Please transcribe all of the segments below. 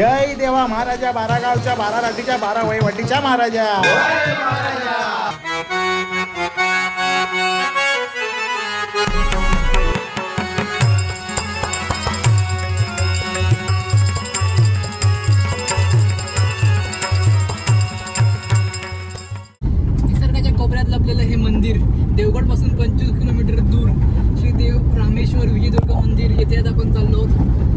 जय देवा महाराजा, 12 गावच्या 12 राटीच्या 12 वहीवटीच्या महाराजा. निसर्गाच्या कोपऱ्यात लपलेलं हे मंदिर, देवगड पासून 25 किलोमीटर दूर श्री देव रामेश्वर विजयदुर्ग मंदिर, येथे आज आपण चाललो आहोत.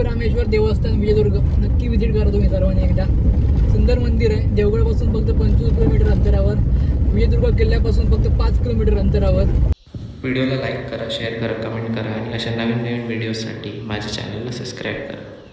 रामेश्वर देवस्थान विजयदुर्ग नक्की विजिट करा तुम्ही सर्वांनी एकदा. सुंदर मंदिर आहे. देवगडपासून फक्त 25 किलोमीटर अंतरावर, विजयदुर्ग किल्ल्यापासून फक्त 5 किलोमीटर अंतरावर. व्हिडिओला लाईक करा, शेअर करा, कमेंट करा आणि अशा नवीन नवीन व्हिडिओसाठी माझ्या चॅनलला सबस्क्राईब करा.